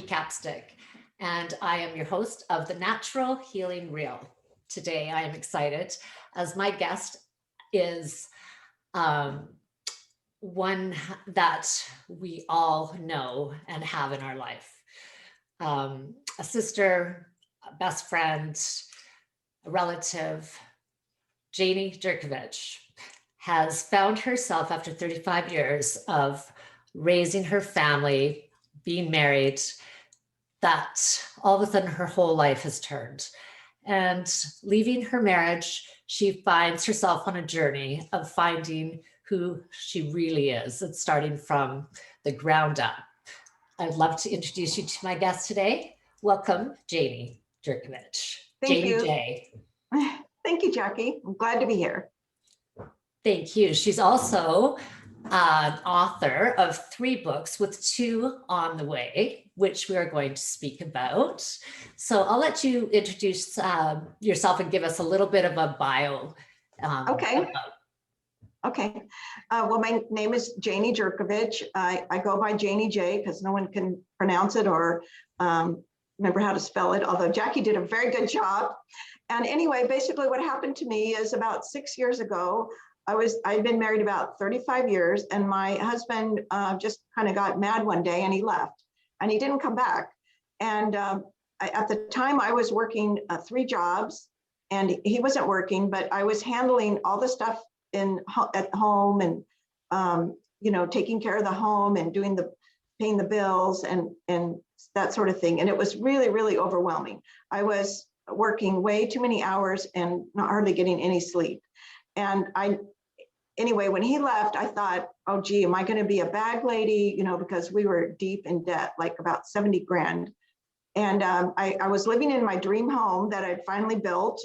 Capstick, and I am your host of The Natural Healing Reel. Today, I am excited as my guest is one that we all know and have in our life. A sister, a best friend, a relative, Janie Jurkovich has found herself after 35 years of raising her family, being married, that all of a sudden her whole life has turned. And leaving her marriage, she finds herself on a journey of finding who she really is. It's starting from the ground up. I'd love to introduce you to my guest today. Welcome, Janie Jurkovich. Thank Janie you. J. Thank you, Jackie. I'm glad to be here. Thank you. She's also an author of 3 books with 2 on the way, which we are going to speak about. So I'll let you introduce yourself and give us a little bit of a bio. Okay. Well, my name is Janie Jurkovich. I go by Janie J because no one can pronounce it or remember how to spell it, although Jackie did a very good job. And anyway, basically what happened to me is about 6 years ago, I'd been married about 35 years, and my husband just kind of got mad one day and he left and he didn't come back. And at the time I was working 3 jobs and he wasn't working, but I was handling all the stuff at home and, taking care of the home and paying the bills and that sort of thing. And it was really, really overwhelming. I was working way too many hours and not hardly getting any sleep. And anyway, when he left, I thought, oh, gee, am I going to be a bag lady? Because we were deep in debt, like about 70 grand. And I was living in my dream home that I'd finally built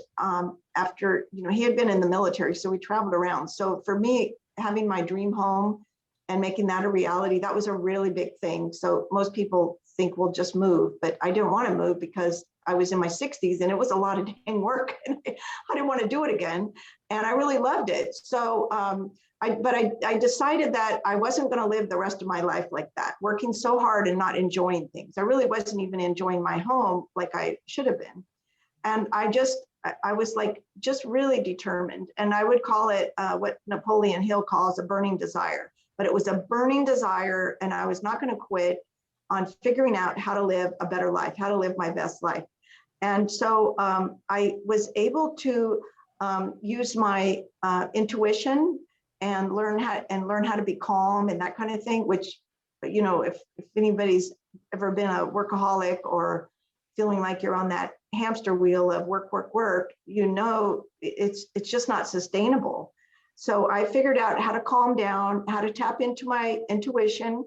after, he had been in the military, so we traveled around. So for me, having my dream home and making that a reality, that was a really big thing. So most people think we'll just move, but I didn't want to move because I was in my 60s and it was a lot of dang work and I didn't want to do it again. And I really loved it. So I decided that I wasn't going to live the rest of my life like that, working so hard and not enjoying things. I really wasn't even enjoying my home like I should have been. And I was like, just really determined. And I would call it what Napoleon Hill calls a burning desire, but it was a burning desire. And I was not going to quit on figuring out how to live a better life, how to live my best life. And so I was able to use my intuition and learn how to be calm and that kind of thing, which, if anybody's ever been a workaholic or feeling like you're on that hamster wheel of work, it's just not sustainable. So I figured out how to calm down, how to tap into my intuition,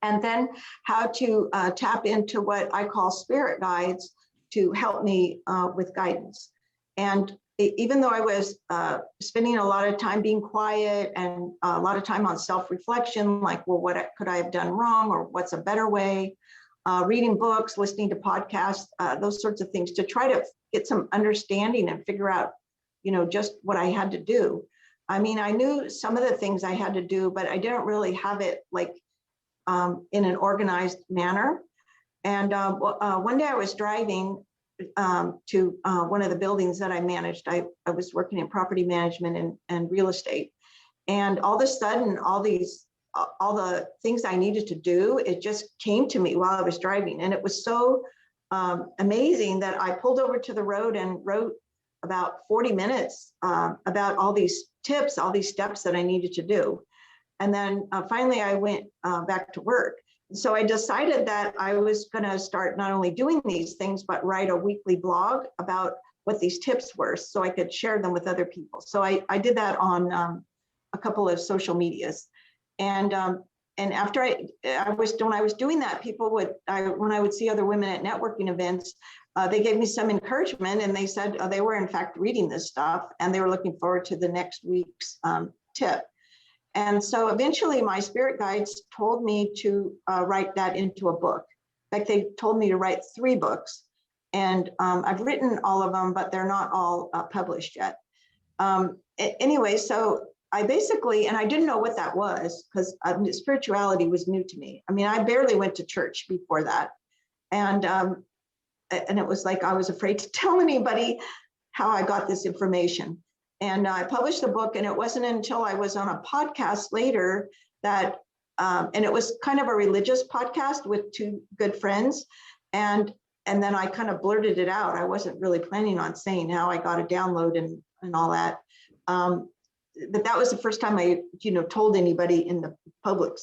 and then how to tap into what I call spirit guides to help me with guidance. And even though I was spending a lot of time being quiet and a lot of time on self-reflection, like, well, what could I have done wrong or what's a better way? Reading books, listening to podcasts, those sorts of things to try to get some understanding and figure out, just what I had to do. I mean, I knew some of the things I had to do, but I didn't really have it like in an organized manner. And one day I was driving to one of the buildings that I managed. I was working in property management and real estate. And all of a sudden, all the things I needed to do, it just came to me while I was driving. And it was so amazing that I pulled over to the road and wrote about 40 minutes about all these tips, all these steps that I needed to do. And then finally I went back to work. So I decided that I was going to start not only doing these things, but write a weekly blog about what these tips were so I could share them with other people. So I did that on a couple of social medias. And after when I was doing that, when I would see other women at networking events, they gave me some encouragement and they said they were in fact reading this stuff and they were looking forward to the next week's tip. And so eventually my spirit guides told me to write that into a book. In fact, they told me to write 3 books. And I've written all of them, but they're not all published yet. Anyway, so I basically, and I didn't know what that was because spirituality was new to me. I mean, I barely went to church before that. And it was like I was afraid to tell anybody how I got this information. And I published the book, and it wasn't until I was on a podcast later that, and it was kind of a religious podcast with two good friends. And then I kind of blurted it out. I wasn't really planning on saying how I got a download and all that. But that was the first time I, told anybody in the public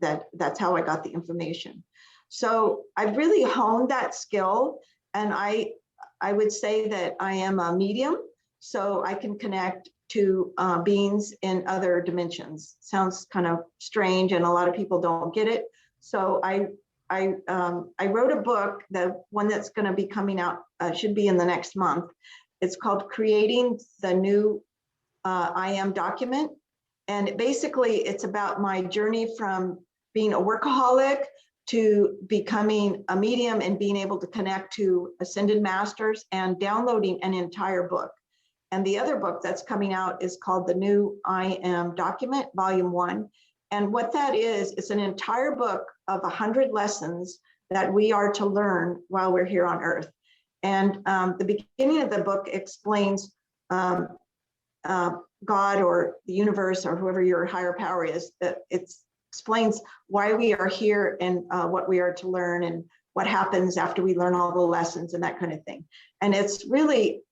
that that's how I got the information. So I've really honed that skill, and I would say that I am a medium, so I can connect to beings in other dimensions. Sounds kind of strange, and a lot of people don't get it. So I wrote a book, the one that's going to be coming out should be in the next month. It's called Creating the New I Am Document, and basically it's about my journey from being a workaholic to becoming a medium and being able to connect to ascended masters and downloading an entire book. And the other book that's coming out is called The New I Am Document, Volume 1. And what that is, it's an entire book of 100 lessons that we are to learn while we're here on Earth. And the beginning of the book explains God or the universe or whoever your higher power is. It explains why we are here and what we are to learn and what happens after we learn all the lessons and that kind of thing. And it's really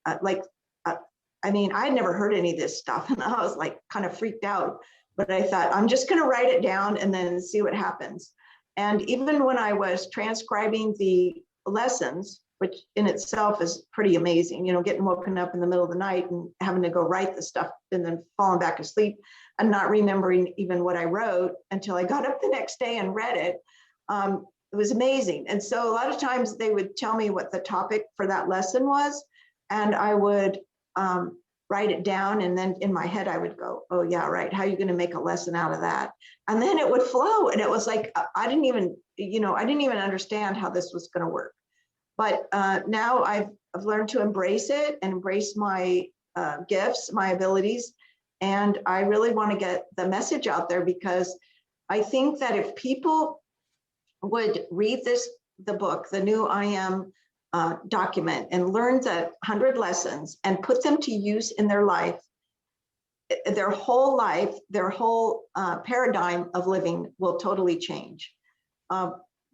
I mean, I had never heard any of this stuff, and I was like kind of freaked out, but I thought, I'm just going to write it down and then see what happens. And even when I was transcribing the lessons, which in itself is pretty amazing, getting woken up in the middle of the night and having to go write the stuff and then falling back asleep and not remembering even what I wrote until I got up the next day and read it. It was amazing. And so a lot of times they would tell me what the topic for that lesson was, and I would write it down, and then in my head I would go, oh yeah, right, how are you going to make a lesson out of that? And then it would flow, and it was like I didn't even understand how this was going to work. But now I've learned to embrace it and embrace my gifts, my abilities, and I really want to get the message out there, because I think that if people would read the book, The New I Am Document, and learn the 100 lessons and put them to use in their life, their whole paradigm of living will totally change.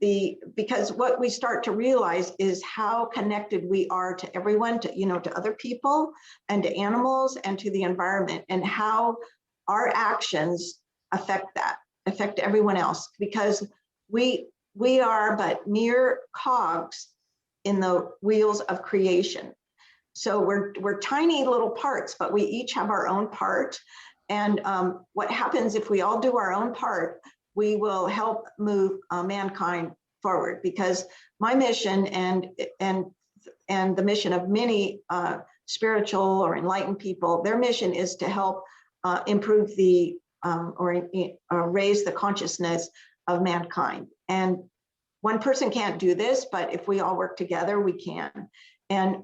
Because what we start to realize is how connected we are to everyone, to other people and to animals and to the environment, and how our actions affect everyone else, because we are but mere cogs in the wheels of creation. So we're tiny little parts, but we each have our own part. And what happens if we all do our own part, we will help move mankind forward. Because my mission and the mission of many spiritual or enlightened people, their mission is to help improve or raise the consciousness of mankind. And one person can't do this, but if we all work together, we can. And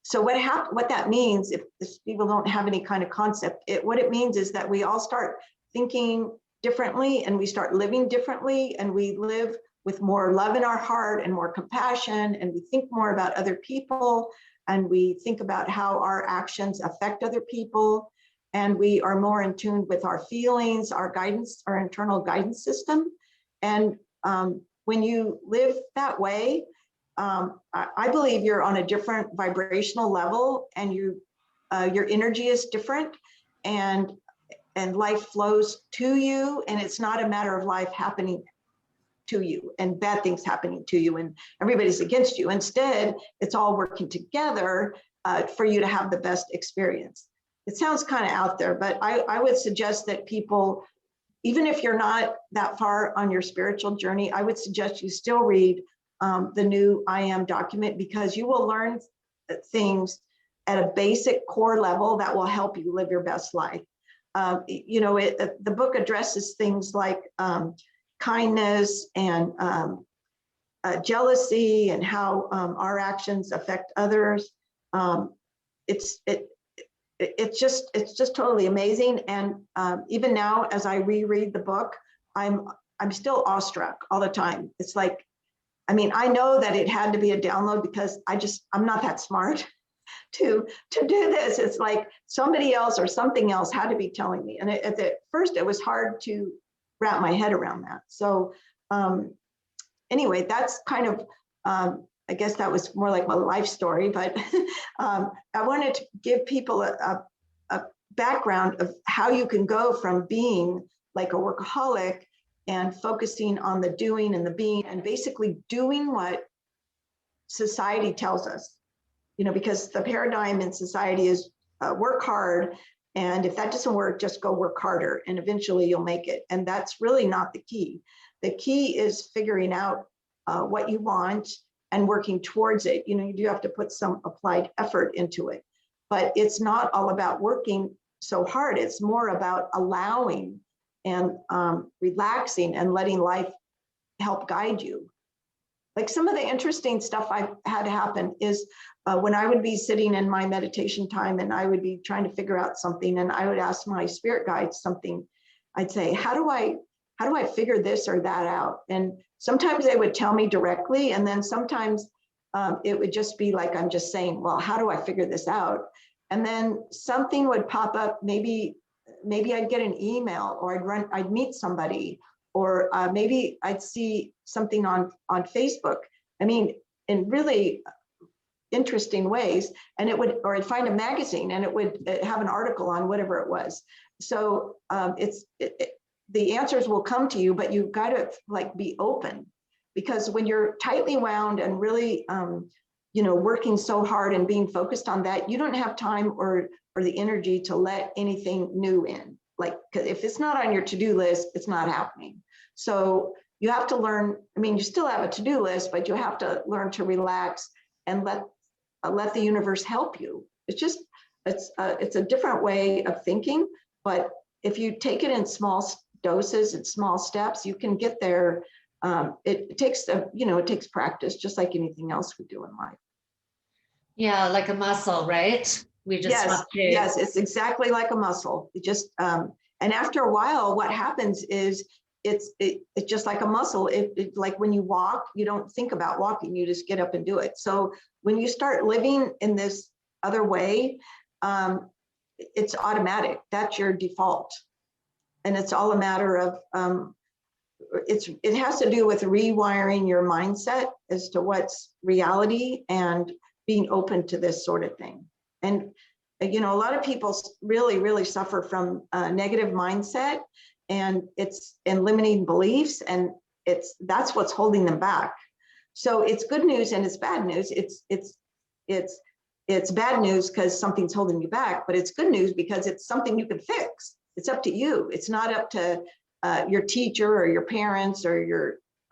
so what that means, if people don't have any kind of concept, what it means is that we all start thinking differently, and we start living differently, and we live with more love in our heart and more compassion, and we think more about other people, and we think about how our actions affect other people, and we are more in tune with our feelings, our guidance, our internal guidance system. And when you live that way, I believe you're on a different vibrational level, and your energy is different, and life flows to you, and it's not a matter of life happening to you and bad things happening to you and everybody's against you. Instead, it's all working together for you to have the best experience. It sounds kind of out there, but I would suggest that people, even if you're not that far on your spiritual journey, I would suggest you still read The New I Am Document, because you will learn things at a basic core level that will help you live your best life. The book addresses things like kindness and jealousy, and how our actions affect others. It's just totally amazing. And even now, as I reread the book, I'm still awestruck all the time. It's like I mean, I know that it had to be a download because I'm not that smart to do this. It's like somebody else or something else had to be telling me. And at first it was hard to wrap my head around that. So anyway, that's kind of, I guess that was more like my life story, but I wanted to give people a background of how you can go from being like a workaholic and focusing on the doing and the being and basically doing what society tells us, because the paradigm in society is work hard. And if that doesn't work, just go work harder and eventually you'll make it. And that's really not the key. The key is figuring out what you want and working towards it. You do have to put some applied effort into it, but it's not all about working so hard. It's more about allowing and relaxing and letting life help guide you. Like some of the interesting stuff I've had happen is when I would be sitting in my meditation time and I would be trying to figure out something and I would ask my spirit guides something, I'd say, how do I figure this or that out? And sometimes they would tell me directly. And then sometimes it would just be like, I'm just saying, well, how do I figure this out? And then something would pop up. Maybe I'd get an email or I'd meet somebody, or maybe I'd see something on Facebook. I mean, in really interesting ways. And or I'd find a magazine and it would have an article on whatever it was. So the answers will come to you, but you've got to like be open, because when you're tightly wound and really, working so hard and being focused on that, you don't have time or the energy to let anything new in. Like, because if it's not on your to-do list, it's not happening. So you have to learn. I mean, you still have a to-do list, but you have to learn to relax and let the universe help you. It's a different way of thinking, but if you take it in small doses and small steps, you can get there. It takes practice, just like anything else we do in life. Yeah, like a muscle, right? We just have to. Yes, it's exactly like a muscle. It just and after a while, what happens is it's just like a muscle. It like when you walk, you don't think about walking, you just get up and do it. So when you start living in this other way, it's automatic. That's your default, and it's all a matter of it has to do with rewiring your mindset as to what's reality and being open to this sort of thing. And a lot of people really, really suffer from a negative mindset, and it's in limiting beliefs, and that's what's holding them back. So it's good news and it's bad news. It's bad news because something's holding you back, but it's good news because it's something you can fix. It's up to you. It's not up to your teacher or your parents or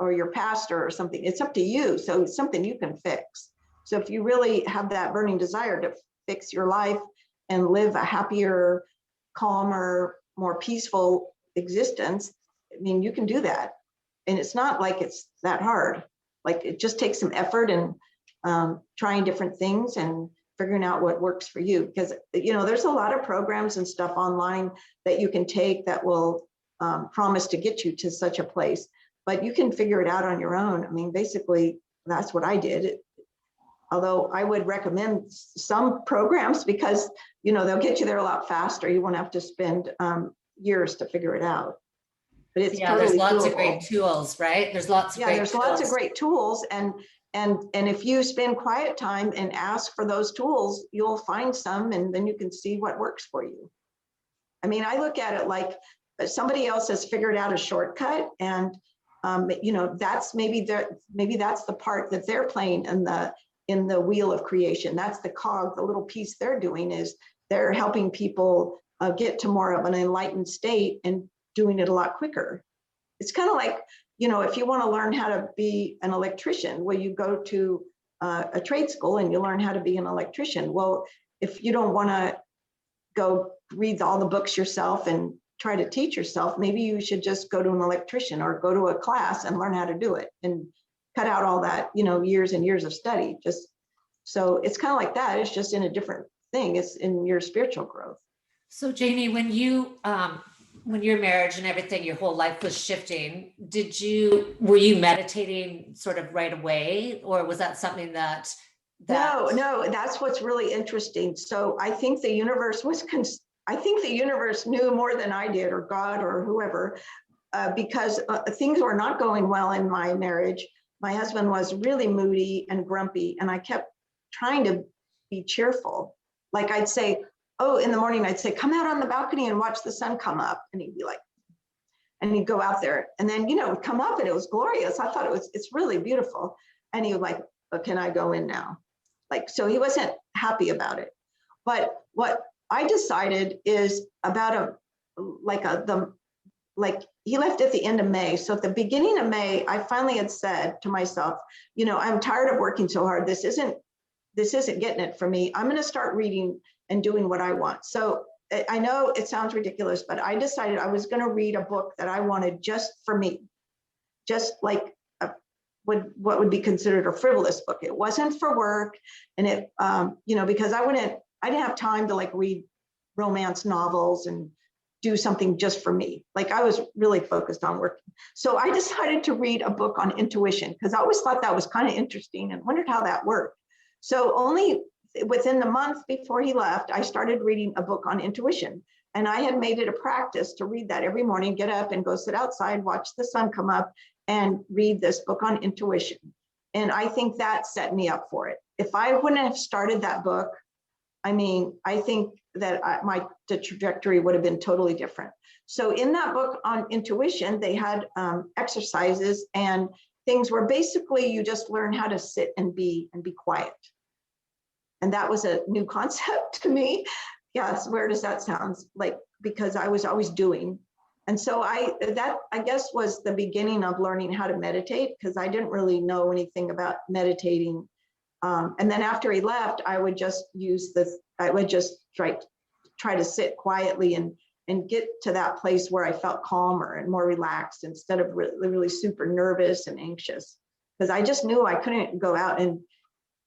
your pastor or something. It's up to you. So it's something you can fix. So if you really have that burning desire to fix your life and live a happier, calmer, more peaceful existence, I mean, you can do that. And it's not like it's that hard. Like, it just takes some effort and trying different things and figuring out what works for you. Because, there's a lot of programs and stuff online that you can take that will promise to get you to such a place, but you can figure it out on your own. I mean, basically, that's what I did. Although I would recommend some programs because, they'll get you there a lot faster. You won't have to spend years to figure it out. But it's totally there's lots doable. of great tools, right? There's lots of lots of great tools. And if you spend quiet time and ask for those tools, you'll find some, and then you can see what works for you. I mean, I look at it like somebody else has figured out a shortcut, and that's maybe that's the part that they're playing in the wheel of creation. That's the cog, the little piece they're doing is they're helping people get to more of an enlightened state and doing it a lot quicker. It's kind of like, if you want to learn how to be an electrician, well, you go to a trade school and you learn how to be an electrician. Well, if you don't want to go read all the books yourself and try to teach yourself, maybe you should just go to an electrician or go to a class and learn how to do it and cut out all that, years and years of study. So it's kind of like that. It's just in a different thing. It's in your spiritual growth. So Janie, when you when your marriage and everything, your whole life was shifting, were you meditating sort of right away, or was that something that? No, that's what's really interesting. So I think the universe I think the universe knew more than I did, or God, or whoever, because things were not going well in my marriage. My husband was really moody and grumpy, and I kept trying to be cheerful. Like I'd say, oh, in the morning, I'd say, come out on the balcony and watch the sun come up. And he'd be like, and he'd go out there, and then, it would come up and it was glorious. I thought it's really beautiful. And he would like, oh, can I go in now? Like, so he wasn't happy about it. But what I decided is about he left at the end of May. So at the beginning of May, I finally had said to myself, I'm tired of working so hard. This isn't getting it for me. I'm going to start reading and doing what I want. So I know it sounds ridiculous, but I decided I was going to read a book that I wanted just for me, just like what would be considered a frivolous book. It wasn't for work. And it, because I didn't have time to like read romance novels and do something just for me. Like I was really focused on working. So I decided to read a book on intuition, because I always thought that was kind of interesting and wondered how that worked. So only within the month before he left, I started reading a book on intuition. And I had made it a practice to read that every morning, get up and go sit outside, watch the sun come up, and read this book on intuition. And I think that set me up for it. If I wouldn't have started that book, I think that the trajectory would have been totally different. So in that book on intuition, they had exercises and things where basically you just learn how to sit and be quiet. And that was a new concept to me. Yes, where does that sound? Like, because I was always doing. And so that I guess was the beginning of learning how to meditate, because I didn't really know anything about meditating. And then after he left, I would just try to sit quietly and get to that place where I felt calmer and more relaxed, instead of really super nervous and anxious. Because I just knew I couldn't go out and,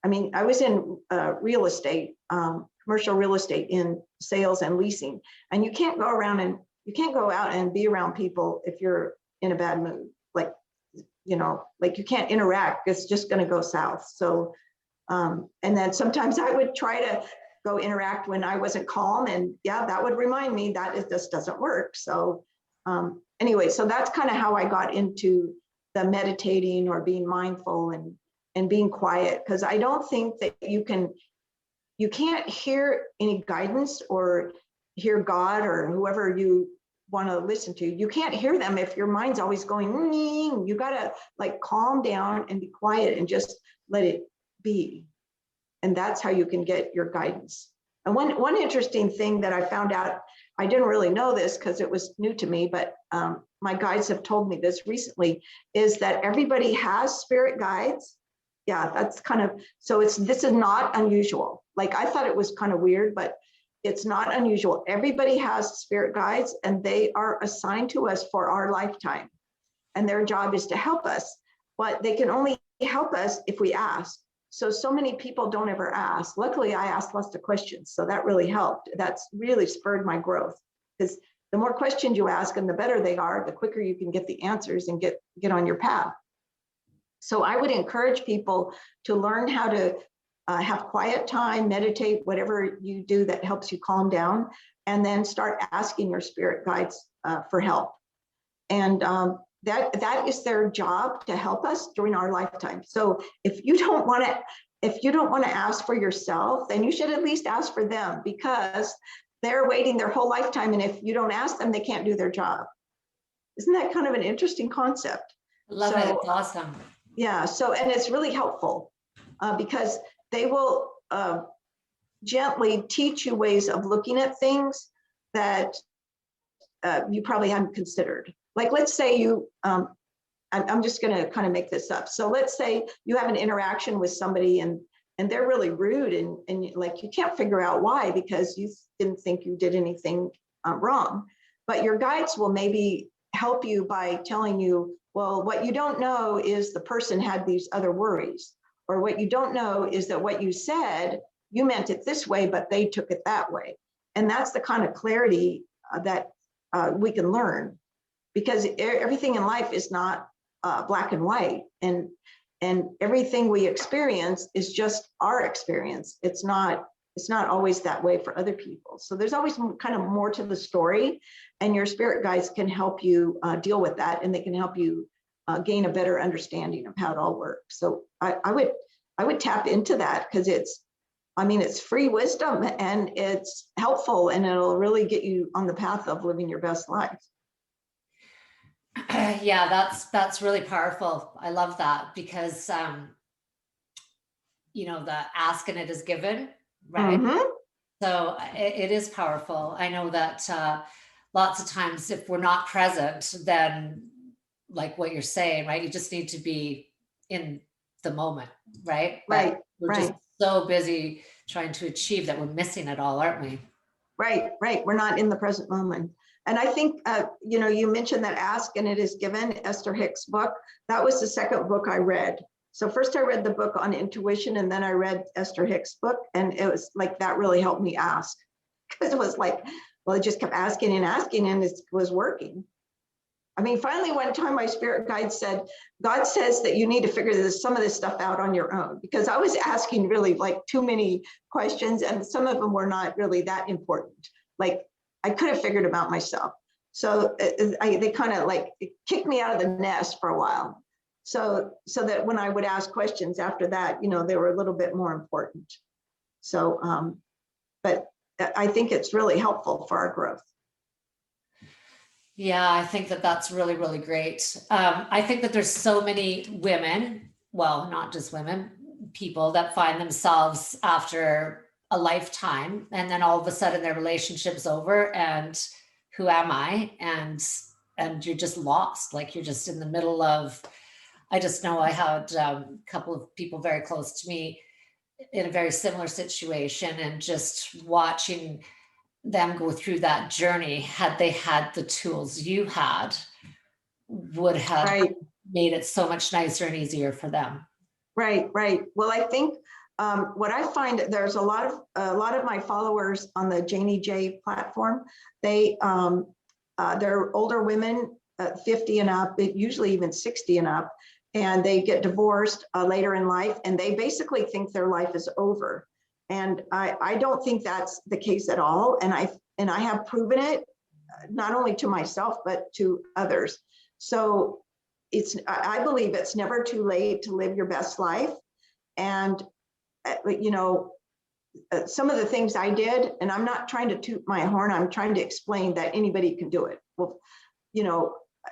I was in real estate, commercial real estate, in sales and leasing, and you can't go out and be around people if you're in a bad mood. Like you can't interact. It's just going to go south. So, and then sometimes I would try to go interact when I wasn't calm, and that would remind me that this doesn't work. So anyway, so that's kind of how I got into the meditating or being mindful and being quiet, because I don't think that you can't hear any guidance or hear God or whoever you want to listen to. You can't hear them if your mind's always going. You got to like calm down and be quiet and just let it be. And that's how you can get your guidance. And one interesting thing that I found out, I didn't really know this because it was new to me, but my guides have told me this recently, is that everybody has spirit guides. Yeah, that's kind of, so this is not unusual. Like I thought it was kind of weird, but it's not unusual. Everybody has spirit guides, and they are assigned to us for our lifetime. And their job is to help us, but they can only help us if we ask. So many people don't ever ask. Luckily, I asked lots of questions, so that really helped. That's really spurred my growth, because the more questions you ask and the better they are, the quicker you can get the answers and get on your path. So I would encourage people to learn how to have quiet time, meditate, whatever you do that helps you calm down, and then start asking your spirit guides for help. And that is their job, to help us during our lifetime. So if you don't want to ask for yourself, then you should at least ask for them, because they're waiting their whole lifetime. And if you don't ask them, they can't do their job. Isn't that kind of an interesting concept? Love it. It's awesome. Yeah. So, and it's really helpful because they will gently teach you ways of looking at things that you probably hadn't considered. Like, let's say I'm just going to kind of make this up. So let's say you have an interaction with somebody and they're really rude and like you can't figure out why, because you didn't think you did anything wrong. But your guides will maybe help you by telling you, well, what you don't know is the person had these other worries, or what you don't know is that what you said, you meant it this way, but they took it that way. And that's the kind of clarity that we can learn, because everything in life is not black and white, and everything we experience is just our experience. It's not always that way for other people. So there's always kind of more to the story, and your spirit guides can help you deal with that, and they can help you gain a better understanding of how it all works. So I would tap into that, because it's free wisdom, and it's helpful, and it'll really get you on the path of living your best life. Yeah, that's really powerful. I love that, because the ask and it is given, right? Mm-hmm. So it is powerful. I know that lots of times if we're not present, then like what you're saying, right? You just need to be in the moment, right? Right, We're just so busy trying to achieve that we're missing it all, aren't we? right. We're not in the present moment. And I think, you mentioned that Ask and It Is Given, Esther Hicks' book. That was the second book I read. So first I read the book on intuition, and then I read Esther Hicks' book. And it was like, that really helped me ask, because it was like, well, I just kept asking, and it was working. I mean, finally, one time my spirit guide said, God says that you need to figure some of this stuff out on your own, because I was asking really like too many questions, and some of them were not really that important. Like, I could have figured them out myself. So they kind of like kicked me out of the nest for a while. So that when I would ask questions after that, they were a little bit more important. So, but I think it's really helpful for our growth. Yeah, I think that that's really, really great. I think that there's so many women, well, not just women, people that find themselves after a lifetime, and then all of a sudden their relationship's over, and who am I? And you're just lost. Like, you're just in the middle of, I just know I had a couple of people very close to me in a very similar situation, and just watching them go through that journey, had they had the tools you had, would have Right. made it so much nicer and easier for them. Right. Well, I think what I find, there's a lot of my followers on the Janie J platform. They're older women, 50 and up, usually even 60 and up, and they get divorced later in life, and they basically think their life is over. And I don't think that's the case at all. And I have proven it, not only to myself, but to others. So I believe it's never too late to live your best life. And, some of the things I did, and I'm not trying to toot my horn, I'm trying to explain that anybody can do it. Well,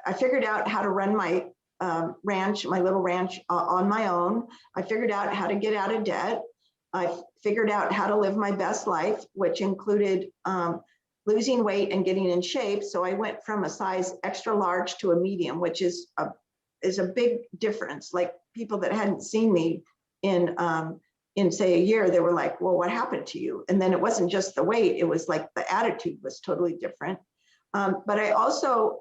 I figured out how to run my ranch, my little ranch on my own. I figured out how to get out of debt. I figured out how to live my best life, which included losing weight and getting in shape. So I went from a size extra large to a medium, which is a big difference. Like, people that hadn't seen me in say a year, they were like, well, what happened to you? And then it wasn't just the weight, it was like the attitude was totally different. But I also,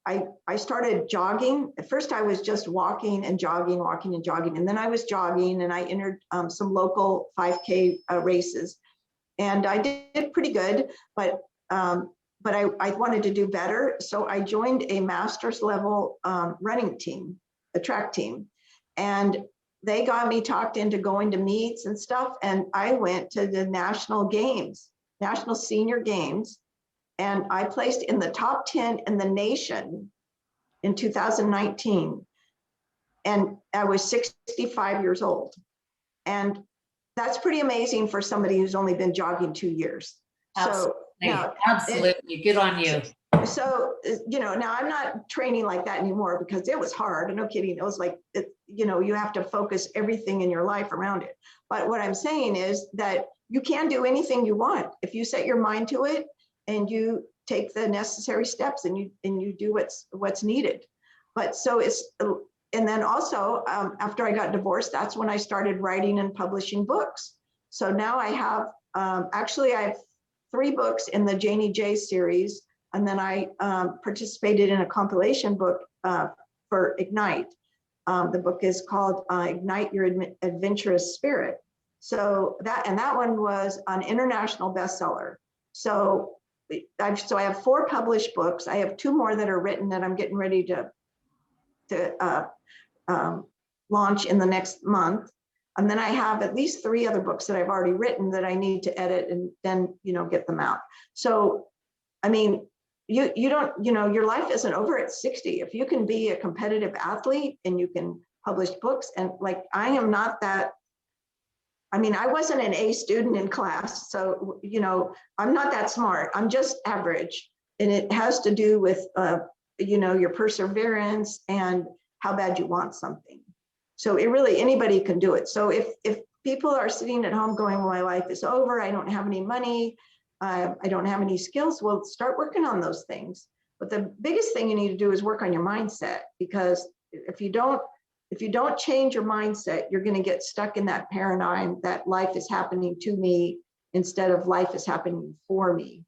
I started jogging. At first I was just walking and jogging. And then I was jogging, and I entered some local 5K races, and I did pretty good, but I wanted to do better. So I joined a master's level running team, a track team, and they got me talked into going to meets and stuff. And I went to the national senior games, and I placed in the top 10 in the nation in 2019. And I was 65 years old. And that's pretty amazing for somebody who's only been jogging 2 years. Absolutely. So now, Absolutely. Good on you. So, now I'm not training like that anymore, because it was hard. No kidding. It was like, you have to focus everything in your life around it. But what I'm saying is that you can do anything you want if you set your mind to it, and you take the necessary steps, and you do what's needed. But so and then also after I got divorced, that's when I started writing and publishing books. So now I have, actually I have 3 books in the Janie J series. And then I participated in a compilation book for Ignite. The book is called Ignite Your Adventurous Spirit. So that one was an international bestseller. So I have 4 published books. I have 2 more that are written that I'm getting ready to launch in the next month. And then I have at least 3 other books that I've already written that I need to edit and then, get them out. So, I mean, you don't, your life isn't over at 60. If you can be a competitive athlete and you can publish books, and like, I am not that. I mean, I wasn't an A student in class, so, I'm not that smart. I'm just average. And it has to do with, your perseverance and how bad you want something. So it really, anybody can do it. So if people are sitting at home going, well, my life is over, I don't have any money, I don't have any skills, well, start working on those things. But the biggest thing you need to do is work on your mindset, because if you don't change your mindset, you're going to get stuck in that paradigm that life is happening to me instead of life is happening for me,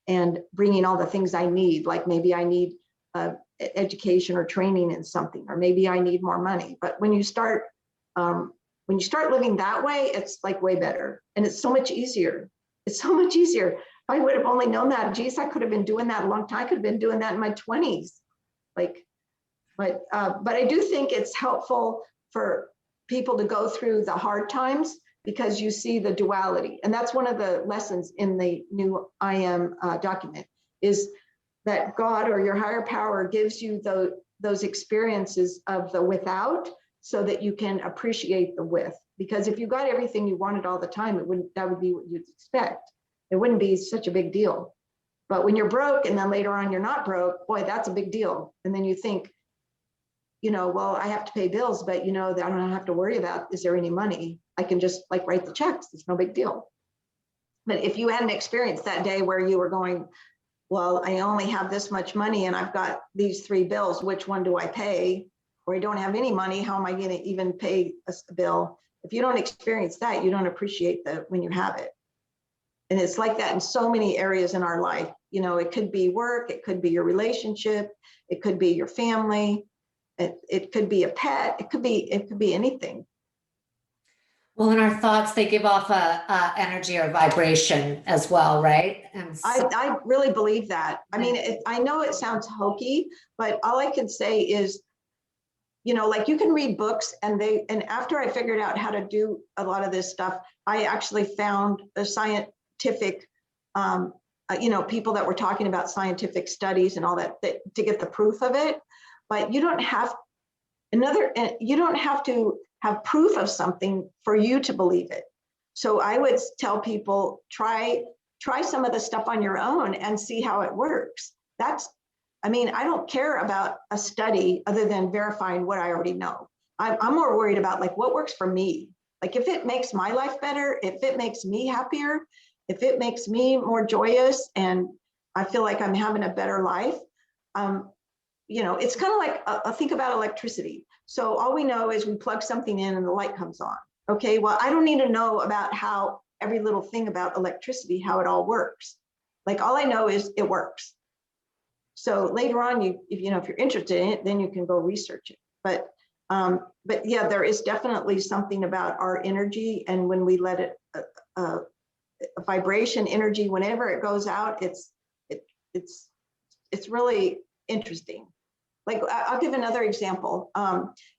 and bringing all the things I need. Like maybe I need education or training in something, or maybe I need more money. But when you start living that way, it's like way better, and it's so much easier. It's so much easier. If I would have only known that, geez, I could have been doing that a long time. I could have been doing that in my 20s. But I do think it's helpful for people to go through the hard times, because you see the duality. And that's one of the lessons in the new I Am document, is that God or your higher power gives you those experiences of the without, so that you can appreciate the with. Because if you got everything you wanted all the time, that would be what you'd expect. It wouldn't be such a big deal. But when you're broke and then later on you're not broke, boy, that's a big deal. And then you think, well, I have to pay bills, but I don't have to worry about, is there any money? I can just like write the checks. It's no big deal. But if you had an experience that day where you were going, well, I only have this much money and I've got these 3 bills, which one do I pay? Or I don't have any money, how am I going to even pay a bill? If you don't experience that, you don't appreciate when you have it. And it's like that in so many areas in our life. It could be work, it could be your relationship, it could be your family, it could be a pet, it could be anything. Well, in our thoughts, they give off a energy or vibration as well, right? And so, I really believe that. I mean, I know it sounds hokey, but all I can say is, like you can read books, and after I figured out how to do a lot of this stuff, I actually found a scientific, people that were talking about scientific studies and all that to get the proof of it. But you don't have to have proof of something for you to believe it. So I would tell people, try some of the stuff on your own and see how it works. I don't care about a study other than verifying what I already know. I'm more worried about like what works for me. Like if it makes my life better, if it makes me happier, if it makes me more joyous and I feel like I'm having a better life, it's kind of like, think about electricity. So all we know is we plug something in and the light comes on. Okay, well, I don't need to know about how every little thing about electricity, how it all works. Like all I know is it works. So later on, if you're interested in it, then you can go research it. But yeah, there is definitely something about our energy, and when we let it, a vibration energy, whenever it goes out, it's really interesting. Like I'll give another example.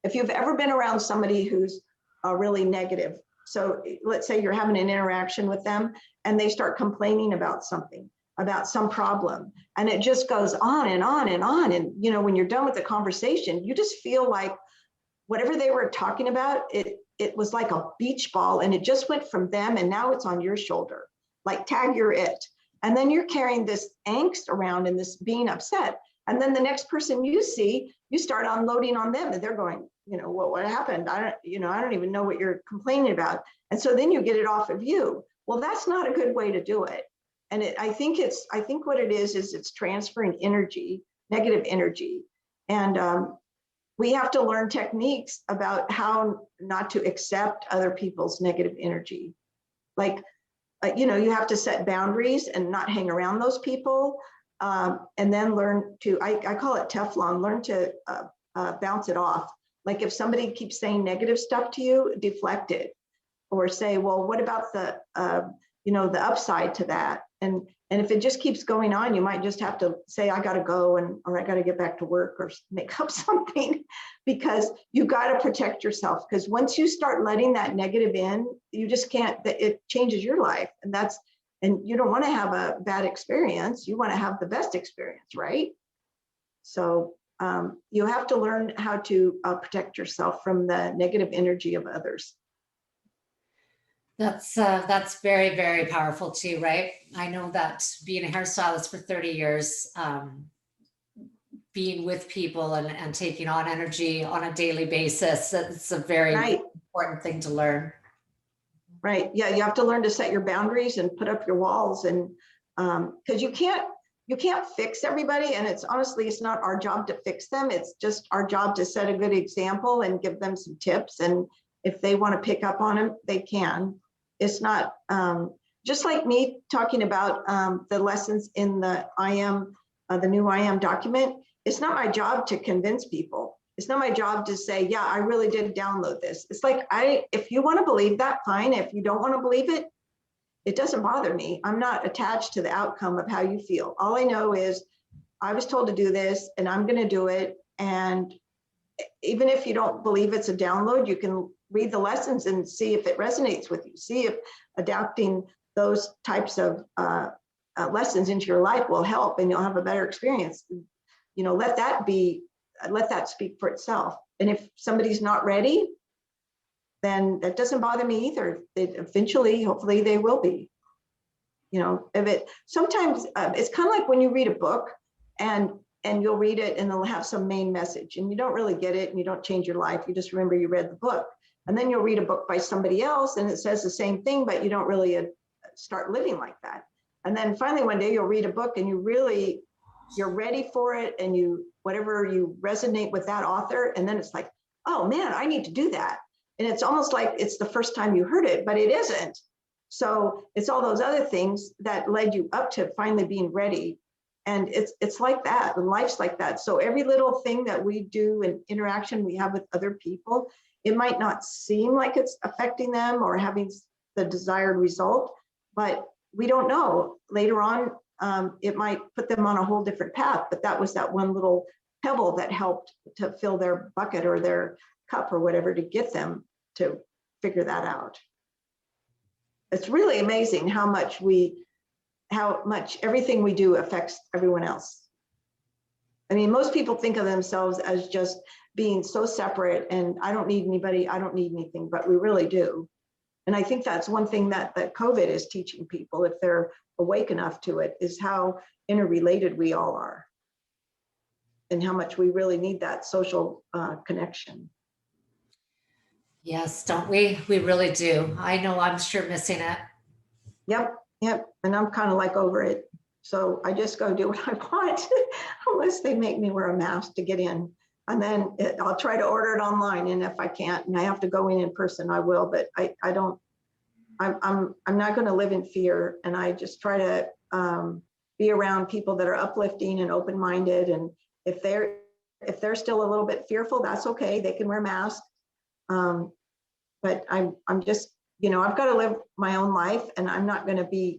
If you've ever been around somebody who's really negative, so let's say you're having an interaction with them and they start complaining about something, about some problem, and it just goes on and on and on. And when you're done with the conversation, you just feel like whatever they were talking about, it was like a beach ball, and it just went from them and now it's on your shoulder. Like tag, you're it. And then you're carrying this angst around and this being upset. And then the next person you see, you start unloading on them, and they're going, well, what happened? I don't even know what you're complaining about. And so then you get it off of you. Well, that's not a good way to do it. And I think what it is it's transferring energy, negative energy. And we have to learn techniques about how not to accept other people's negative energy. Like, you have to set boundaries and not hang around those people. And then learn to, I call it Teflon, learn to bounce it off. Like if somebody keeps saying negative stuff to you, deflect it, or say, well, what about the upside to that? And And if it just keeps going on, you might just have to say, I got to go, or I got to get back to work, or make up something, because you got to protect yourself. Because once you start letting that negative in, you just can't, it changes your life. And you don't want to have a bad experience. You want to have the best experience, right? So you have to learn how to protect yourself from the negative energy of others. That's very, very powerful too, right? I know that being a hairstylist for 30 years, being with people and taking on energy on a daily basis, it's a very Right. important thing to learn. Right. Yeah, you have to learn to set your boundaries and put up your walls, and because you can't fix everybody, and it's not our job to fix them. It's just our job to set a good example and give them some tips, and if they want to pick up on them, they can. It's not just like me talking about the lessons in the the new I Am document. It's not my job to convince people. It's not my job to say, yeah, I really did download this. It's like, if you want to believe that, fine. If you don't want to believe it, it doesn't bother me. I'm not attached to the outcome of how you feel. All I know is I was told to do this, and I'm going to do it. And even if you don't believe it's a download, you can read the lessons and see if it resonates with you. See if adapting those types of lessons into your life will help, and you'll have a better experience. Let that speak for itself. And if somebody's not ready, then that doesn't bother me either. Eventually, hopefully they will be. Sometimes it's kind of like when you read a book, and you'll read it and it'll have some main message, and you don't really get it, and you don't change your life. You just remember you read the book. And then you'll read a book by somebody else and it says the same thing, but you don't really start living like that. And then finally one day you'll read a book and you're ready for it, and you resonate with that author, and then it's like, oh man, I need to do that. And it's almost like it's the first time you heard it, but it isn't. So it's all those other things that led you up to finally being ready. And it's like that, and life's like that. So every little thing that we do and interaction we have with other people, it might not seem like it's affecting them or having the desired result, but we don't know. Later on, it might put them on a whole different path, but that was that one little pebble that helped to fill their bucket or their cup or whatever to get them to figure that out. It's really amazing how much everything we do affects everyone else. I mean, most people think of themselves as just being so separate, and I don't need anybody, I don't need anything, but we really do. And I think that's one thing that COVID is teaching people, if they're awake enough to it, is how interrelated we all are, and how much we really need that social connection. Yes, don't we? We really do. I know I'm sure missing it. Yep. And I'm kind of like over it. So I just go do what I want, unless they make me wear a mask to get in. And then I'll try to order it online. And if I can't, and I have to go in person, I will. But I'm not going to live in fear. And I just try to be around people that are uplifting and open-minded. And if they're still a little bit fearful, that's okay. They can wear masks. But I'm just, I've got to live my own life, and I'm not going to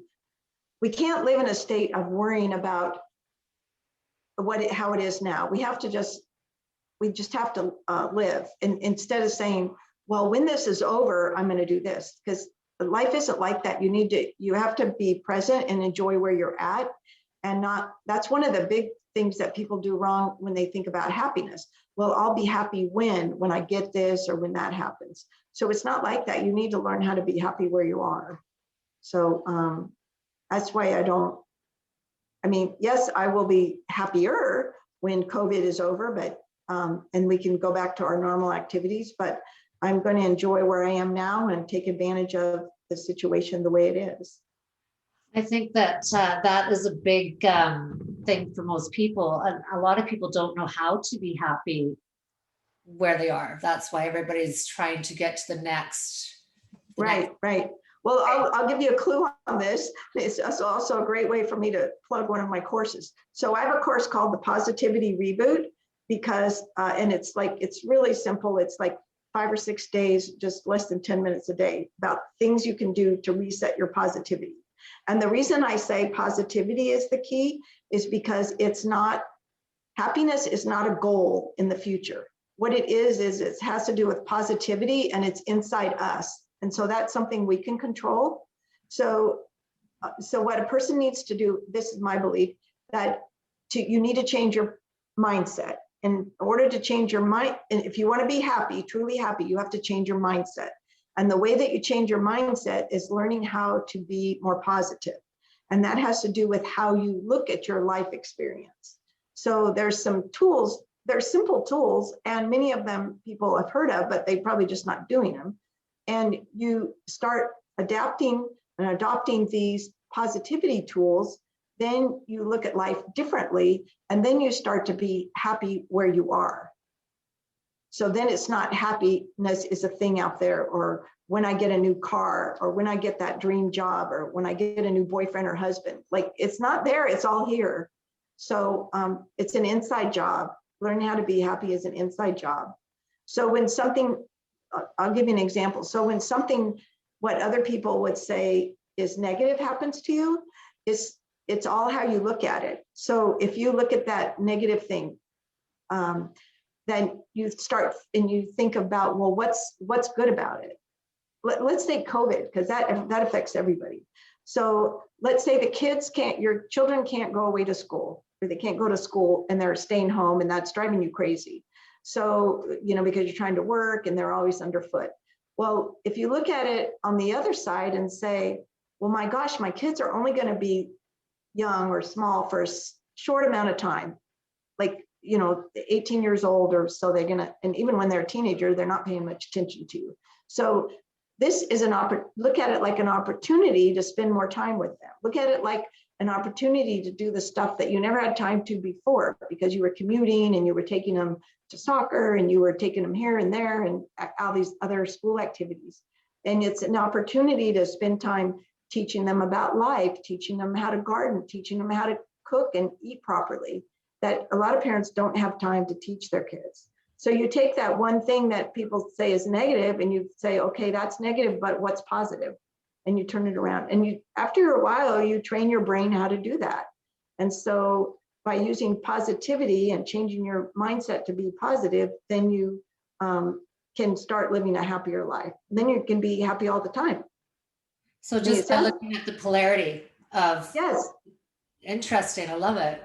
we can't live in a state of worrying about how it is now. We just have to live. And instead of saying, well, when this is over, I'm going to do this, because life isn't like that. You have to be present and enjoy where you're at, and that's one of the big things that people do wrong when they think about happiness. Well, I'll be happy when I get this or when that happens. So it's not like that. You need to learn how to be happy where you are. So that's why yes, I will be happier when COVID is over, but and we can go back to our normal activities, but I'm going to enjoy where I am now and take advantage of the situation the way it is. I think that that is a big thing for most people. A lot of people don't know how to be happy where they are. That's why everybody's trying to get to the next. Right. Well, I'll give you a clue on this. It's also a great way for me to plug one of my courses. So I have a course called the Positivity Reboot, because, and it's really simple. It's like 5 or 6 days, just less than 10 minutes a day, about things you can do to reset your positivity. And the reason I say positivity is the key is because happiness is not a goal in the future. What it is it has to do with positivity, and it's inside us. And so that's something we can control. So what a person needs to do, this is my belief, that you need to change your mindset. In order to change your mind, and if you want to be happy, truly happy, you have to change your mindset. And the way that you change your mindset is learning how to be more positive. And that has to do with how you look at your life experience. So there's some tools, there's simple tools, and many of them people have heard of, but they probably just not doing them. And you start adapting and adopting these positivity tools, then you look at life differently, and then you start to be happy where you are. So then it's not happiness is a thing out there, or when I get a new car, or when I get that dream job, or when I get a new boyfriend or husband. Like, it's not there, it's all here. So it's an inside job. Learning how to be happy is an inside job. So when something, I'll give you an example. So when something, what other people would say is negative happens to you, it's all how you look at it. So if you look at that negative thing, then you start and you think about, well, what's good about it? Let's take COVID, because that affects everybody. So let's say your children can't go away to school, or they can't go to school and they're staying home, and that's driving you crazy. So, because you're trying to work and they're always underfoot. Well, if you look at it on the other side and say, well, my gosh, my kids are only going to be young or small for a short amount of time, like, 18 years old or so, they're going to, and even when they're a teenager, they're not paying much attention to you. So this is look at it like an opportunity to spend more time with them. Look at it like an opportunity to do the stuff that you never had time to before, because you were commuting and you were taking them to soccer and you were taking them here and there and all these other school activities. And it's an opportunity to spend time teaching them about life, teaching them how to garden, teaching them how to cook and eat properly, that a lot of parents don't have time to teach their kids. So you take that one thing that people say is negative and you say, okay, that's negative, but what's positive? And you turn it around. And after a while, you train your brain how to do that. And so by using positivity and changing your mindset to be positive, then you can start living a happier life. Then you can be happy all the time. So just by looking at the polarity of, yes, interesting, I love it.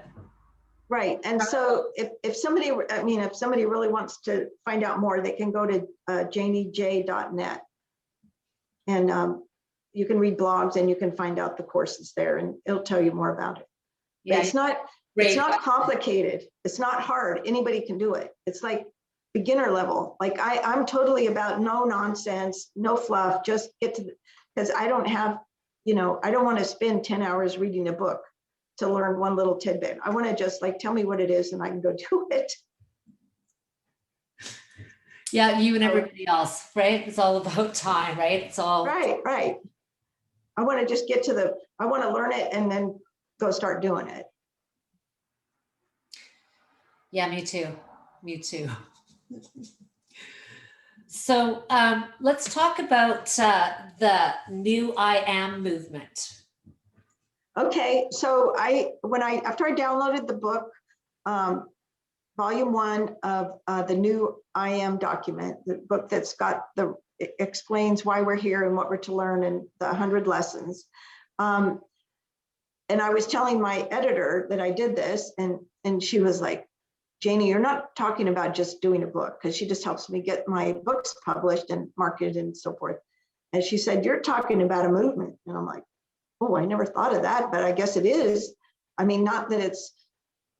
Right. And so if somebody really wants to find out more, they can go to janiej.net, and you can read blogs and you can find out the courses there, and it'll tell you more about it. Yeah, it's not complicated. It's not hard. Anybody can do it. It's like beginner level. Like I'm totally about no nonsense, no fluff, just get to because I don't have, I don't want to spend 10 hours reading a book to learn one little tidbit. I want to just tell me what it is and I can go do it. Yeah, you and everybody else, right? It's all about time, right? It's all right. I want to just I want to learn it and then go start doing it. Yeah, me too. So let's talk about the new I Am movement. Okay, so after I downloaded the book, volume 1 of the new I Am document, the book that's got it explains why we're here and what we're to learn and the 100 lessons. And I was telling my editor that I did this, and she was like, Janie, you're not talking about just doing a book, because she just helps me get my books published and marketed and so forth. And she said, you're talking about a movement. And I'm like, oh, I never thought of that, but I guess it is. I mean, not that it's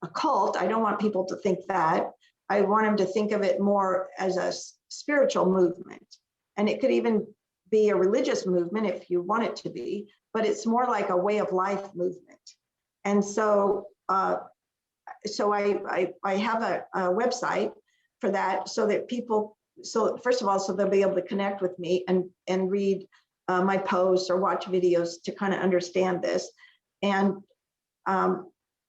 a cult. I don't want people to think that. I want them to think of it more as a spiritual movement. And it could even be a religious movement if you want it to be, but it's more like a way of life movement. And so, I have a website for that, so that people, first of all, so they'll be able to connect with me and read my posts or watch videos to kind of understand this. And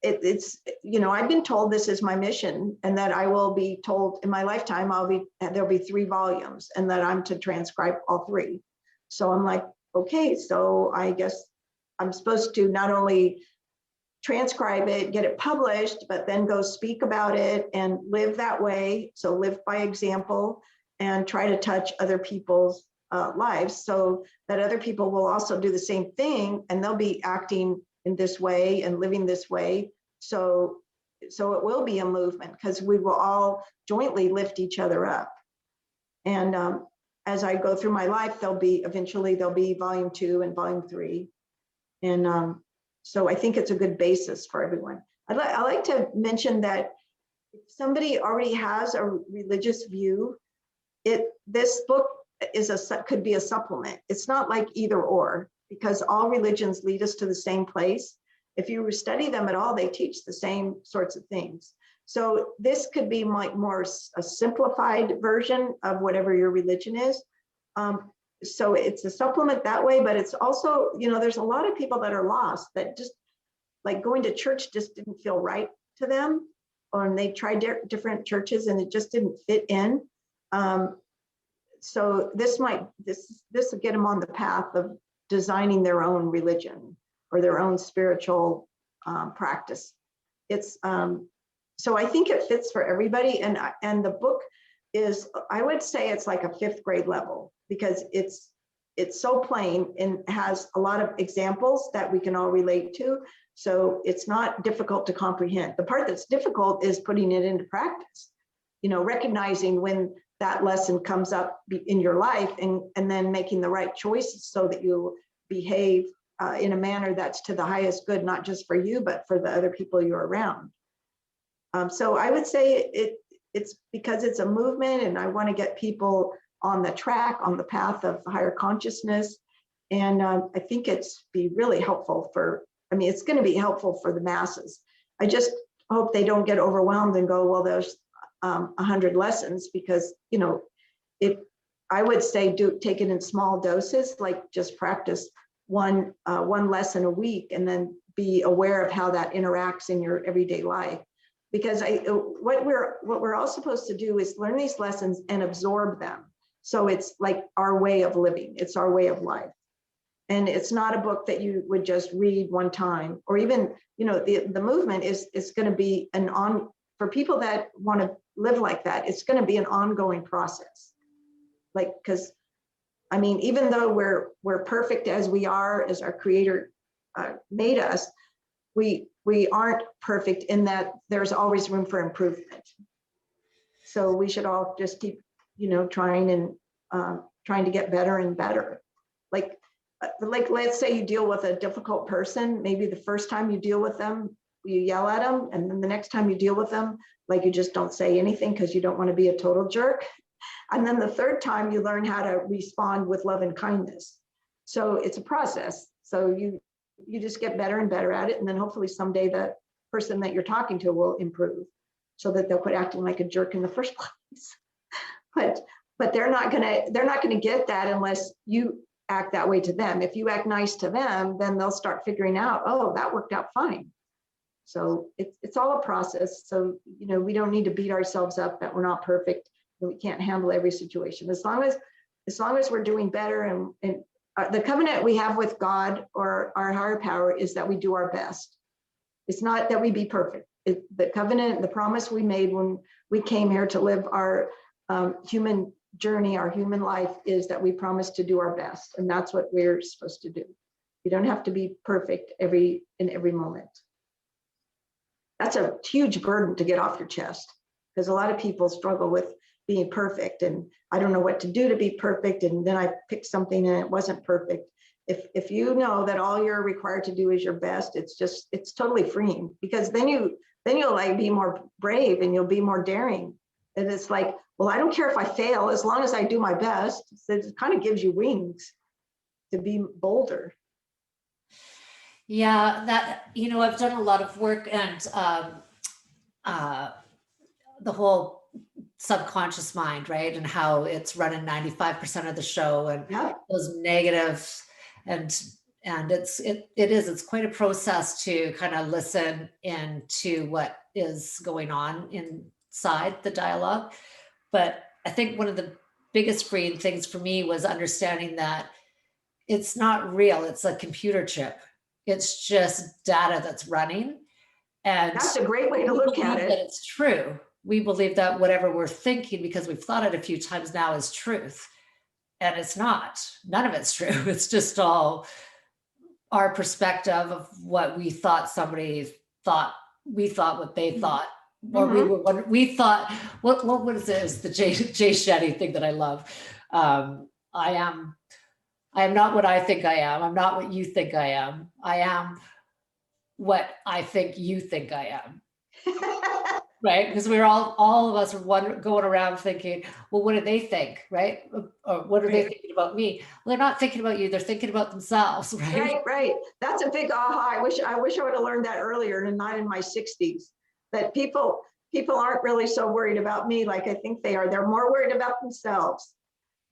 it's I've been told this is my mission, and that I will be told in my lifetime there'll be 3 volumes, and that I'm to transcribe all 3. So I'm like, okay, so I guess I'm supposed to not only transcribe it, get it published, but then go speak about it and live that way. So live by example and try to touch other people's lives so that other people will also do the same thing, and they'll be acting in this way and living this way. So it will be a movement, because we will all jointly lift each other up. And as I go through my life, eventually there'll be volume 2 and volume 3. And so I think it's a good basis for everyone. I like to mention that if somebody already has a religious view, this book could be a supplement. It's not like either or, because all religions lead us to the same place. If you study them at all, they teach the same sorts of things. So this could be more a simplified version of whatever your religion is. So it's a supplement that way, but it's also, there's a lot of people that are lost, that just like going to church just didn't feel right to them, or they tried different churches and it just didn't fit in. So this will get them on the path of designing their own religion or their own spiritual practice. It's so I think it fits for everybody, and the book is, I would say it's like a 5th grade level, because it's so plain and has a lot of examples that we can all relate to. So it's not difficult to comprehend. The part that's difficult is putting it into practice, recognizing when that lesson comes up in your life, and then making the right choices so that you behave in a manner that's to the highest good, not just for you, but for the other people you're around. So I would say it's because it's a movement, and I want to get people on the track, on the path of higher consciousness. And I think it's really helpful it's going to be helpful for the masses. I just hope they don't get overwhelmed and go, well, there's 100 lessons, because, I would say take it in small doses, like just practice one lesson a week, and then be aware of how that interacts in your everyday life. Because what we're all supposed to do is learn these lessons and absorb them. So it's like our way of living. It's our way of life. And it's not a book that you would just read one time, or even, the movement is going to be for people that want to live like that, it's going to be an ongoing process. Because even though we're perfect as we are, as our Creator made us, we aren't perfect, in that there's always room for improvement. So we should all just keep, trying to get better and better. Like let's say you deal with a difficult person. Maybe the first time you deal with them, you yell at them, and then the next time you deal with them, you just don't say anything because you don't want to be a total jerk. And then the third time you learn how to respond with love and kindness. So it's a process. So you just get better and better at it, and then hopefully someday the person that you're talking to will improve, so that they'll quit acting like a jerk in the first place. But they're not gonna get that unless you act that way to them. If you act nice to them, then they'll start figuring out, oh, that worked out fine. So it's all a process. So we don't need to beat ourselves up that we're not perfect, and we can't handle every situation. As long as we're doing better, and the covenant we have with God or our higher power is that we do our best. It's not that we be perfect. The covenant, the promise we made when we came here to live our human journey, our human life, is that we promise to do our best, and that's what we're supposed to do. You don't have to be perfect in every moment. That's a huge burden to get off your chest, because a lot of people struggle with being perfect, and I don't know what to do to be perfect, and then I picked something and it wasn't perfect. If you know that all you're required to do is your best, it's totally freeing, because then you'll be more brave, and you'll be more daring. And it's like, well, I don't care if I fail, as long as I do my best. So it kind of gives you wings to be bolder. Yeah, that, I've done a lot of work, and the whole subconscious mind, right? And how it's running 95% of the show, and those negatives, and it's quite a process to kind of listen into what is going on inside the dialogue. But I think one of the biggest freeing things for me was understanding that it's not real. It's a computer chip. It's just data that's running. And That's a great way to we look at believe that it. it's true. We believe that whatever we're thinking, because we've thought it a few times now, is truth. And it's not. None of it's true. It's just all our perspective of what we thought somebody thought, we thought what they thought, or we were what we thought. What is it? Is the Jay Shetty thing that I love? I am not what I think I am. I'm not what you think I am. I am what I think you think I am. Right? Because we're all of us are going around thinking, well, what do they think? Right? Or what are they thinking about me? Well, they're not thinking about you. They're thinking about themselves. Right? Right. That's a big aha. I wish I would have learned that earlier and not in my 60s. That people aren't really so worried about me like I think they are. They're more worried about themselves.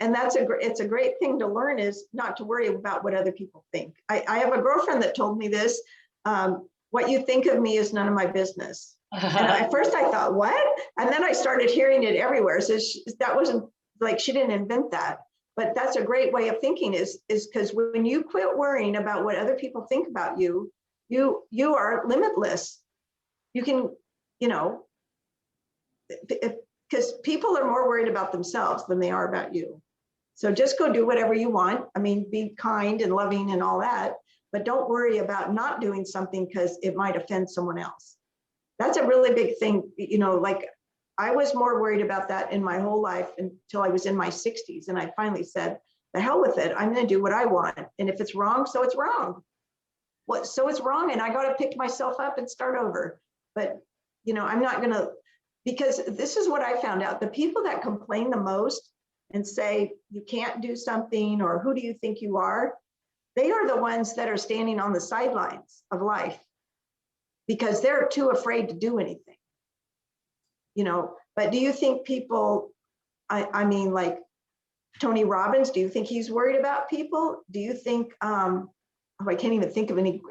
And it's a great thing to learn, is not to worry about what other people think. I have a girlfriend that told me this, what you think of me is none of my business. And at first I thought, what? And then I started hearing it everywhere. So that wasn't like, she didn't invent that, but that's a great way of thinking, is because when you quit worrying about what other people think about you, you are limitless. You can, because people are more worried about themselves than they are about you. So just go do whatever you want. I mean, be kind and loving and all that, but don't worry about not doing something because it might offend someone else. That's a really big thing. Like I was more worried about that in my whole life until I was in my 60s. And I finally said, the hell with it. I'm going to do what I want. And if it's wrong, so it's wrong. So it's wrong. And I got to pick myself up and start over. But, I'm not going to, because this is what I found out. The people that complain the most and say, you can't do something, or who do you think you are? They are the ones that are standing on the sidelines of life, because they're too afraid to do anything, but do you think people, I mean, like Tony Robbins, do you think he's worried about people? Do you think, I can't even think of any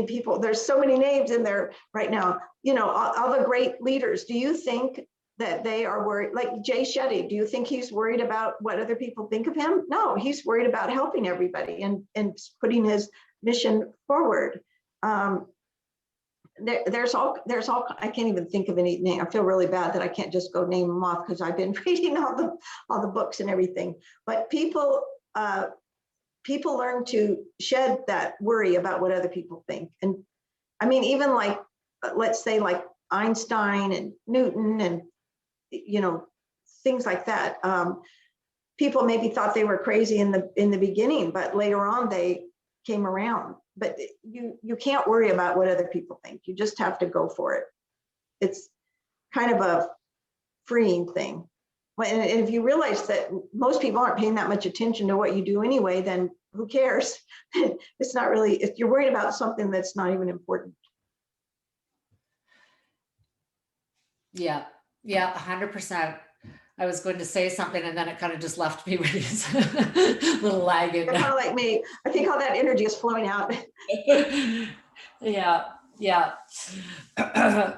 people. There's so many names in there right now, all the great leaders. Do you think that they are worried? Like Jay Shetty, do you think he's worried about what other people think of him? No, he's worried about helping everybody and putting his mission forward. There's all I can't even think of any name. I feel really bad that I can't just go name them off, because I've been reading all the books and everything. But people learn to shed that worry about what other people think. And I mean, even like, let's say like Einstein and Newton and things like that. People maybe thought they were crazy in the beginning, but later on they came around. But you can't worry about what other people think. You just have to go for it. It's kind of a freeing thing. And if you realize that most people aren't paying that much attention to what you do anyway, then who cares? It's not really, if you're worried about something that's not even important. Yeah, 100%. I was going to say something and then it kind of just left me with a little lagging. Kind of like me. I think all that energy is flowing out. Yeah.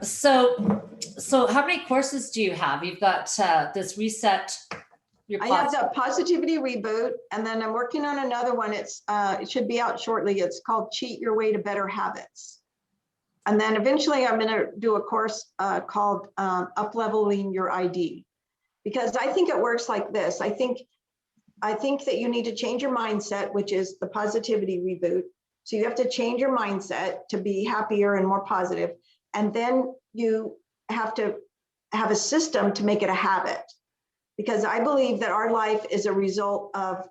So how many courses do you have? You've got this reset. I have the Positivity Reboot, and then I'm working on another one. It should be out shortly. It's called Cheat Your Way to Better Habits. And then eventually I'm going to do a course called Up-Leveling Your ID, because I think it works like this. I think that you need to change your mindset, which is the Positivity Reboot. So you have to change your mindset to be happier and more positive. And then you have to have a system to make it a habit, because I believe that our life is a result of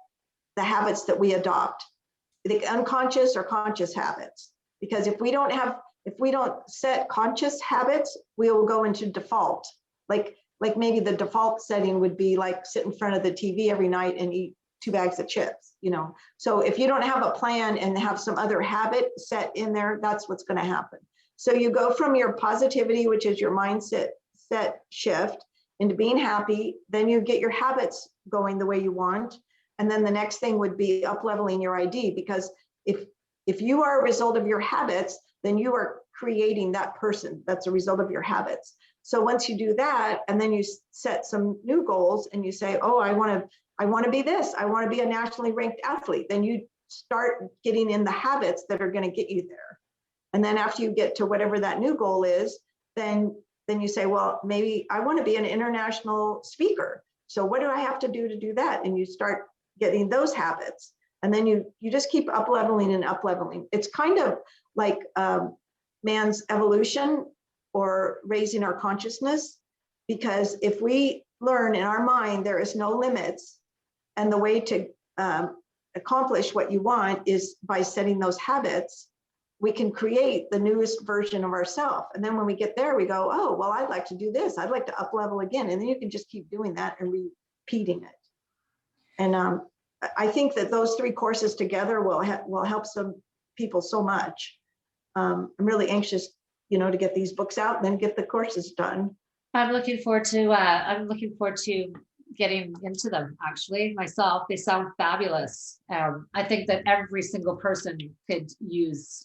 the habits that we adopt, the unconscious or conscious habits. Because if we don't set conscious habits, we will go into default. Like maybe the default setting would be like sit in front of the TV every night and eat 2 bags of chips, So if you don't have a plan and have some other habit set in there, that's what's going to happen. So you go from your positivity, which is your mindset set shift, into being happy. Then you get your habits going the way you want. And then the next thing would be up-leveling your ID, because if you are a result of your habits, then you are creating that person that's a result of your habits. So once you do that, and then you set some new goals and you say, oh, I want to be this, I want to be a nationally ranked athlete, then you start getting in the habits that are going to get you there. And then after you get to whatever that new goal is, then you say, well, maybe I want to be an international speaker. So what do I have to do that? And you start getting those habits. And then you just keep up leveling and up leveling. It's kind of like man's evolution or raising our consciousness, because if we learn in our mind there is no limits, and the way to accomplish what you want is by setting those habits, we can create the newest version of ourselves. And then when we get there, we go, oh, well, I'd like to do this. I'd like to up level again. And then you can just keep doing that and repeating it. And I think that those 3 courses together will help some people so much. I'm really anxious, to get these books out and then get the courses done. I'm looking forward to getting into them, actually, myself. They sound fabulous. I think that every single person could use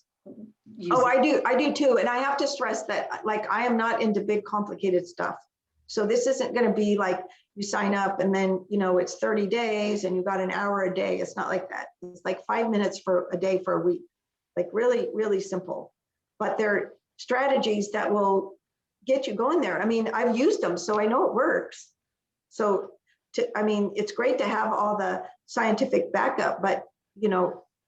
Oh, I do too. And I have to stress that, like, I am not into big, complicated stuff. So this isn't going to be like you sign up and then, it's 30 days and you got an hour a day. It's not like that. It's like 5 minutes for a day for a week, like really, really simple. But they're strategies that will get you going there. I mean, I've used them, so I know it works. So, it's great to have all the scientific backup, but,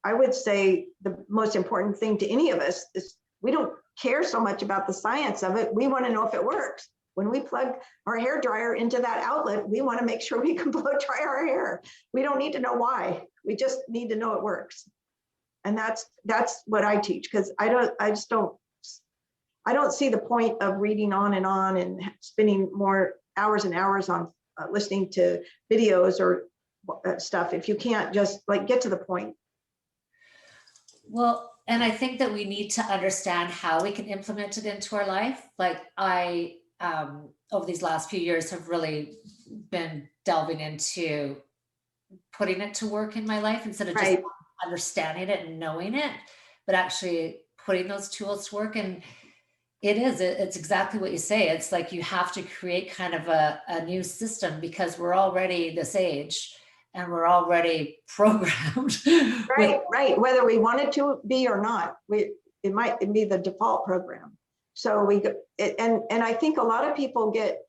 I would say the most important thing to any of us is we don't care so much about the science of it. We want to know if it works. When we plug our hair dryer into that outlet, we want to make sure we can blow dry our hair. We don't need to know why. We just need to know it works. And that's what I teach, because I don't see the point of reading on and spending more hours and hours on listening to videos or stuff if you can't just get to the point. Well, and I think that we need to understand how we can implement it into our life. Like I, over these last few years, have really been delving into putting it to work in my life instead of just understanding it and knowing it, but actually putting those tools to work. And it's exactly what you say. It's like you have to create kind of a new system, because we're already this age and we're already programmed. Right. Whether we want it to be or not, it might be the default program. So and I think a lot of people get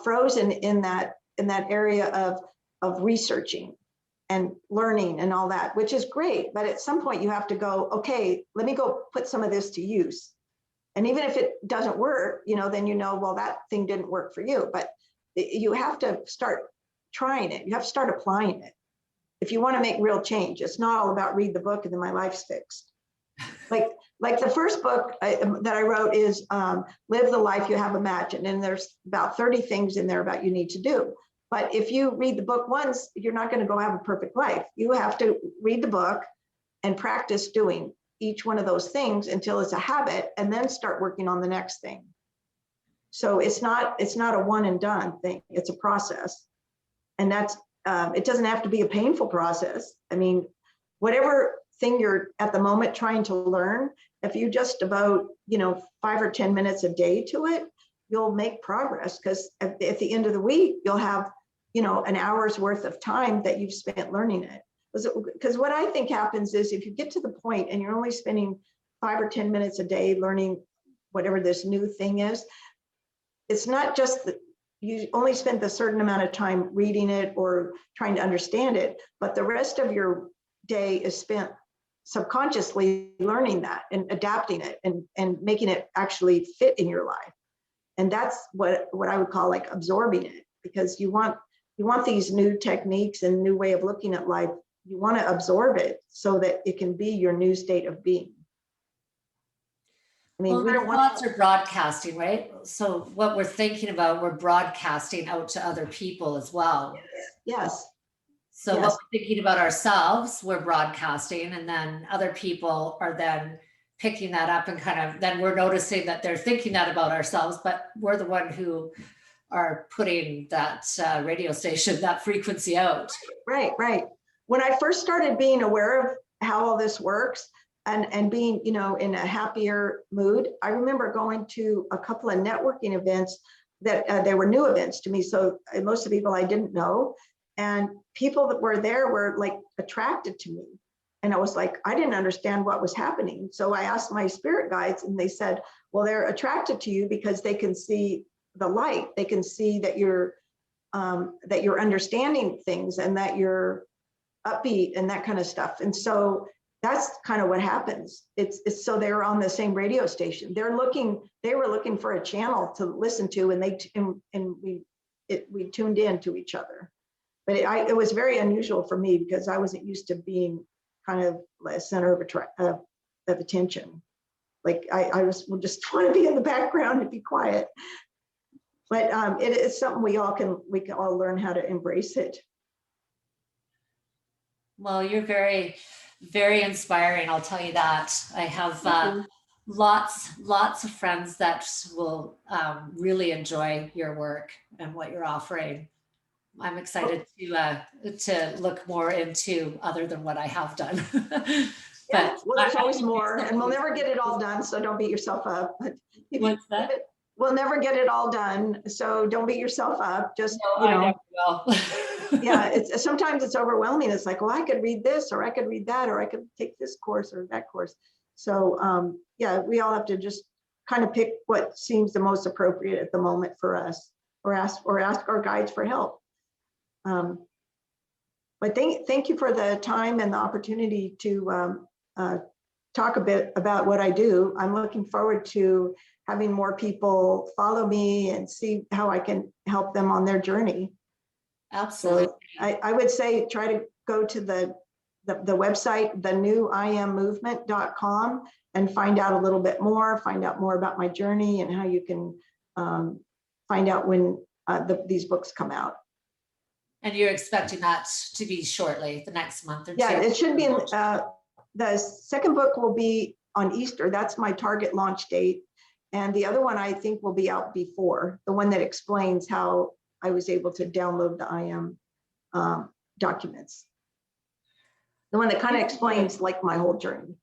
frozen in that area of researching and learning and all that, which is great. But at some point you have to go, okay, let me go put some of this to use. And even if it doesn't work, then well, that thing didn't work for you. But you have to start trying it. You have to start applying it. If you want to make real change, it's not all about read the book and then my life's fixed. Like the first book that I wrote is Live the Life You Have Imagined. And there's about 30 things in there about you need to do. But if you read the book once, you're not going to go have a perfect life. You have to read the book and practice doing each one of those things until it's a habit, and then start working on the next thing. So it's not a one and done thing. It's a process. And that's, it doesn't have to be a painful process. I mean, whatever thing you're at the moment trying to learn, if you just devote, 5 or 10 minutes a day to it, you'll make progress, because at the end of the week, you'll have, an hour's worth of time that you've spent learning it. Because what I think happens is if you get to the point and you're only spending 5 or 10 minutes a day learning whatever this new thing is, it's not just that you only spend a certain amount of time reading it or trying to understand it, but the rest of your day is spent subconsciously learning that and adapting it and making it actually fit in your life. And that's what I would call like absorbing it, because you want these new techniques and new way of looking at life. You want to absorb it so that it can be your new state of being. I mean, well, we don't want thoughts are broadcasting, right? So what we're thinking about, we're broadcasting out to other people as well. Yes. So what we're thinking about ourselves, we're broadcasting, and then other people are then picking that up and then we're noticing that they're thinking that about ourselves, but we're the one who are putting that radio station, that frequency out. Right. When I first started being aware of how all this works and being, in a happier mood, I remember going to a couple of networking events that they were new events to me. So most of the people I didn't know, and people that were there were like attracted to me. And I was like, I didn't understand what was happening. So I asked my spirit guides, and they said, well, they're attracted to you because they can see the light. They can see that you're understanding things and that you're upbeat and that kind of stuff. And so that's kind of what happens. It's so they're on the same radio station. They were looking for a channel to listen to, and we tuned in to each other. But it was very unusual for me because I wasn't used to being kind of a center of attention. Like I just want to be in the background and be quiet. But it is something we can all learn how to embrace it. Well, you're very, very inspiring. I'll tell you that. I have lots of friends that will really enjoy your work and what you're offering. I'm excited to look more into other than what I have done. Yeah, well, there's always more, and we'll never get it all done, so don't beat yourself up. What's that? We'll never get it all done, so don't beat yourself up. Just, no, I never will. Yeah, sometimes it's overwhelming. It's like, well, I could read this, or I could read that, or I could take this course or that course. So yeah, we all have to just kind of pick what seems the most appropriate at the moment for us, or ask our guides for help. But thank you for the time and the opportunity to talk a bit about what I do. I'm looking forward to having more people follow me and see how I can help them on their journey. Absolutely. So I would say try to go to the website, thenewiammovement.com, and find out a little bit more, find out more about my journey and how you can find out when these books come out. And you're expecting that to be shortly, the next month or two? Yeah, it should be in, the second book will be on Easter. That's my target launch date. And the other one I think will be out before, the one that explains how I was able to download the I Am documents. The one that kind of explains like my whole journey.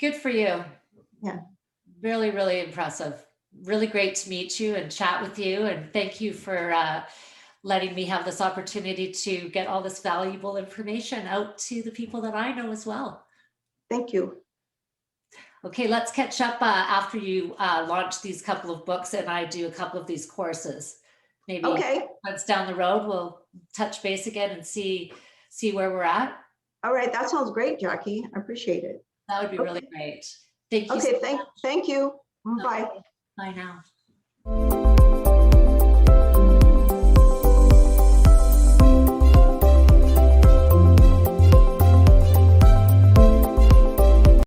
Good for you. Yeah. Really, really impressive. Really great to meet you and chat with you. And thank you for letting me have this opportunity to get all this valuable information out to the people that I know as well. Thank you. Okay, let's catch up after you launch these couple of books and I do a couple of these courses. Maybe once down the road, we'll touch base again and see where we're at. All right, that sounds great, Jackie. I appreciate it. That would be really great. Thank you. Okay, thank you. Bye. Bye now.